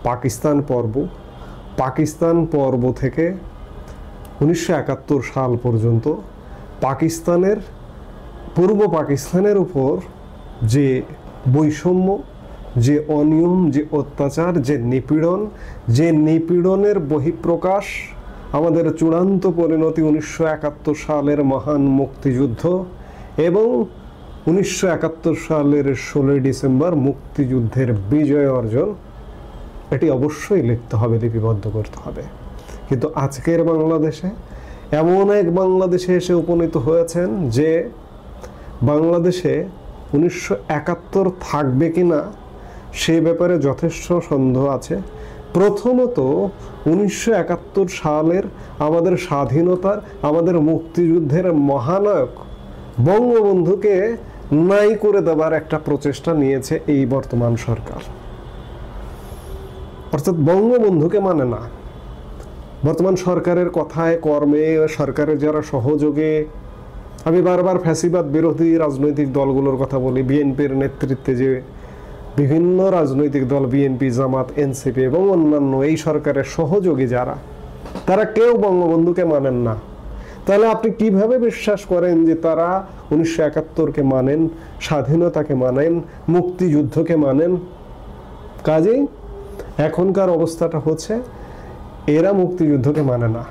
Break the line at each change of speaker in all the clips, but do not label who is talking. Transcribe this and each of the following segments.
পাকিস্তান পর্ব, পাকিস্তান পর্ব থেকে 1971 সাল পর্যন্ত পাকিস্তানের, পূর্ব পাকিস্তানের উপর যে বৈষম্য, যে অনিয়ম, যে অত্যাচার, যে নিপীড়নের বহিঃপ্রকাশ, আমাদের চূড়ান্ত পরিণতি 1971 সালের মহান মুক্তিযুদ্ধ এবং 1971 সালের 16 ডিসেম্বর মুক্তিযুদ্ধের বিজয় অর্জন, এটি অবশ্যই লিখতে হবে, লিপিবদ্ধ করতে হবে। কিন্তু আজকের বাংলাদেশে এমন এক বাংলাদেশে এসে উপনীত হয়েছেন যে বাংলাদেশে 1971 থাকবে কিনা সে ব্যাপারে যথেষ্ট সন্দেহ আছে। প্রথমত 1971 সালের আমাদের স্বাধীনতার, আমাদের মুক্তিযুদ্ধের মহানায়ক বঙ্গবন্ধুকে নাই করে দেবার একটা প্রচেষ্টা নিয়েছে এই বর্তমান সরকার, অর্থাৎ বঙ্গবন্ধুকে মানে না। বর্তমান সরকারের কথায় কর্মে, সরকারের যারা সহযোগে, আমি বারবার ফ্যাসিবাদ বিরোধী রাজনৈতিক দলগুলোর কথা বলি, বিএনপির নেতৃত্বে যে বিভিন্ন রাজনৈতিক দল, বিএনপি, জামাত, এনসিপি এবং অন্যান্য এই সরকারের সহযোগী যারা, তারা কেউ বঙ্গবন্ধুকে মানেন না। তাহলে আপনি কিভাবে বিশ্বাস করেন যে তারা 1971-কে মানেন, স্বাধীনতাকে মানেন, মুক্তিযুদ্ধকে মানেন? কাজেই এখনকার অবস্থাটা হচ্ছে এরা মুক্তিযুদ্ধকে মানে না।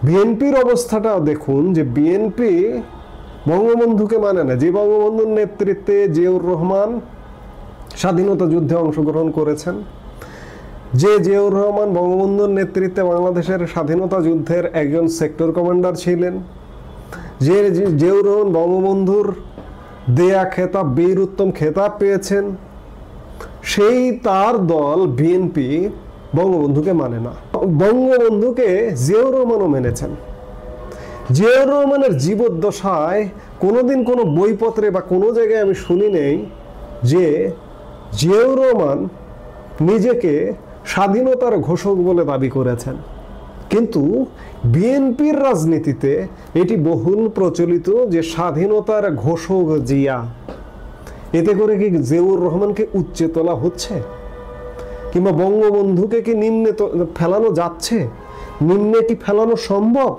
বিএনপির অবস্থাটাও দেখুন যে বিএনপি বঙ্গবন্ধুকে মানে না। যে বঙ্গবন্ধুর নেতৃত্বে জিয়াউর রহমান স্বাধীনতা যুদ্ধে অংশগ্রহণ করেছেন, যে জিয়াউর রহমান বঙ্গবন্ধুর নেতৃত্বে বাংলাদেশের স্বাধীনতা যুদ্ধের একজন সেক্টর কমান্ডার ছিলেন, যে জিয়াউর রহমান বঙ্গবন্ধুর দেয়া খেতাব, বীর উত্তম খেতাব পেয়েছেন, সেই তার দল বিএনপি বঙ্গবন্ধুকে মানে না। বঙ্গবন্ধুকে জিয়াউর রহমানও মেনেছেন। জিয়াউর রহমানের জীবদ্দশায় কোনোদিন কোনো বইপত্রে বা কোনো জায়গায় আমি শুনি নেই যে জিয়াউর রহমান নিজেকে স্বাধীনতার ঘোষক বলে দাবি করেছেন। কিন্তু বিএনপির রাজনীতিতে এটি বহুল প্রচলিত যে স্বাধীনতার ঘোষক জিয়া। এতে করে কি জিয়াউর রহমানকে উচ্চে তোলা হচ্ছে? কিংবা বঙ্গবন্ধুকে কি নিম্নে ফেলানো যাচ্ছে? নিম্নে কি ফেলানো সম্ভব?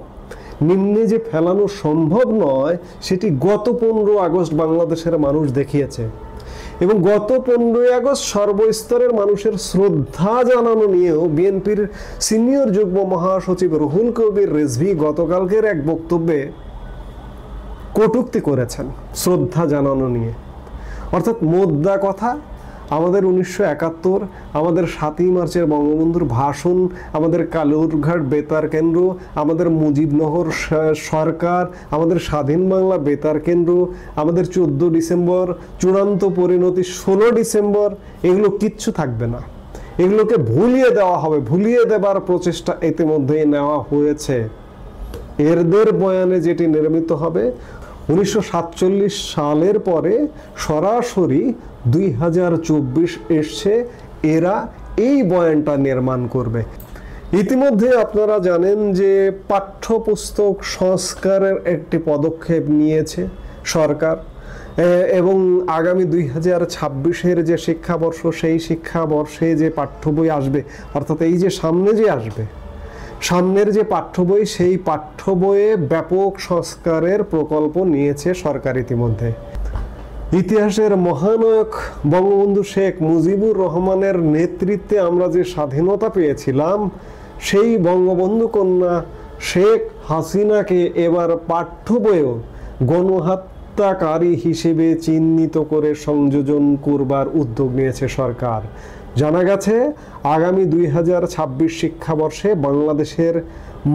নিম্নে যে ফেলানো সম্ভব নয় সেটি গত 15 আগস্ট বাংলাদেশের মানুষ দেখিয়েছে। এবং গত 15 আগস্ট সর্বস্তরের মানুষের শ্রদ্ধা জানানো নিয়েও বিএনপির সিনিয়র যুগ্ম মহাসচিব রুহুল কবির রিজভী গতকালকের এক বক্তব্যে কটূক্তি করেছেন শ্রদ্ধা জানানো নিয়ে। অর্থাৎ মোদ্দা কথা, আমাদের 1971, আমাদের 7ই মার্চের বঙ্গবন্ধুর ভাষণ, আমাদের কালুরঘাট বেতার কেন্দ্র, আমাদের মুজিবনগর সরকার, আমাদের স্বাধীন বাংলা বেতার কেন্দ্র, আমাদের 14 ডিসেম্বর, চূড়ান্ত পরিণতি 16 ডিসেম্বর, এগুলো কিচ্ছু থাকবে না। এগুলোকে ভুলিয়ে দেওয়া হবে। ভুলিয়ে দেবার প্রচেষ্টা ইতিমধ্যেই নেওয়া হয়েছে। এরদের বয়ানে যেটি নির্মিত হবে 1947 সালের পরে সরাসরি 2024 এসছে, এরা এই বয়ানটা নির্মাণ করবে। ইতিমধ্যে আপনারা জানেন যে পাঠ্যপুস্তক সংস্কারের একটি পদক্ষেপ নিয়েছে সরকার এবং আগামী 2026-এর যে শিক্ষাবর্ষ, সেই শিক্ষাবর্ষে যে পাঠ্য বই আসবে, অর্থাৎ এই যে সামনে যে আসবে, সামনের যে পাঠ্য বই, সেই পাঠ্য বইয়ে ব্যাপক সংস্কারের প্রকল্প নিয়েছে সরকার ইতিমধ্যে। ইতিহাসের মহানায়ক বঙ্গবন্ধু শেখ মুজিবুর রহমানের নেতৃত্বে আমরা যে স্বাধীনতা পেয়েছিলাম, সেই বঙ্গবন্ধু কন্যা শেখ হাসিনাকে এবার পাঠ্য বইয়েও গণহত্যাকারী হিসেবে চিহ্নিত করে সংযোজন করবার উদ্যোগ নিয়েছে সরকার। জানা গেছে আগামী 2026 শিক্ষাবর্ষে বাংলাদেশের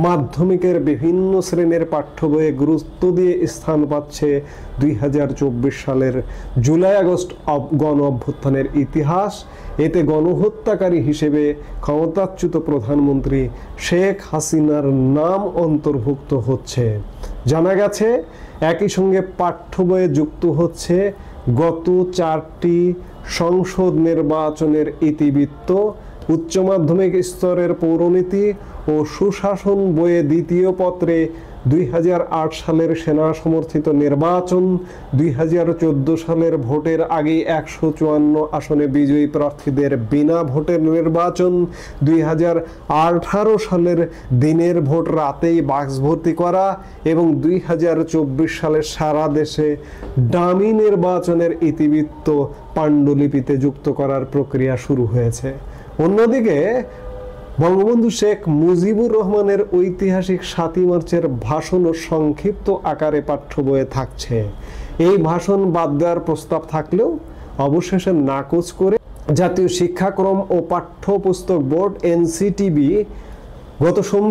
মাধ্যমিকের বিভিন্ন শ্রেণীর পাঠ্য বইয়ে গুরুত্ব দিয়ে স্থান পাচ্ছে 2024 সালের জুলাই আগস্ট গণ অভ্যুত্থানের ইতিহাস। এতে গণহত্যাকারী হিসেবে ক্ষমতাচ্যুত প্রধানমন্ত্রী শেখ হাসিনার নাম অন্তর্ভুক্ত হচ্ছে। জানা গেছে একই সঙ্গে পাঠ্য বইয়ে যুক্ত হচ্ছে গত 4টি সংসদ নির্বাচনের ইতিবৃত্ত, উচ্চ মাধ্যমিক স্তরের পৌরনীতি ও সুশাসন বইয়ে দ্বিতীয় পত্রে 2008 সালের সেনা সমর্থিত নির্বাচন, 2014 সালের ভোটের আগে 154 আসনে বিজয়ী প্রার্থীদের বিনা ভোটের নির্বাচন, 2018 সালের দিনের ভোট রাতেই বাক্স ভর্তি করা এবং 2024 সালে সারা দেশে ডামি নির্বাচনের ইতিবৃত্ত পাণ্ডুলিপিতে যুক্ত করার প্রক্রিয়া শুরু হয়েছে। অন্যদিকে বঙ্গবন্ধু শেখ মুজিবুর রহমানের ঐতিহাসিক 7 মার্চের ভাষণও সংক্ষিপ্ত আকারে পাঠ্য বইয়ে থাকছে। এই ভাষণ বাদ দেওয়ার প্রস্তাব থাকলেও অবশেষে নাকচ করে জাতীয় শিক্ষাক্রম ও পাঠ্যপুস্তক বোর্ড এনসিটিবি গত সোমবার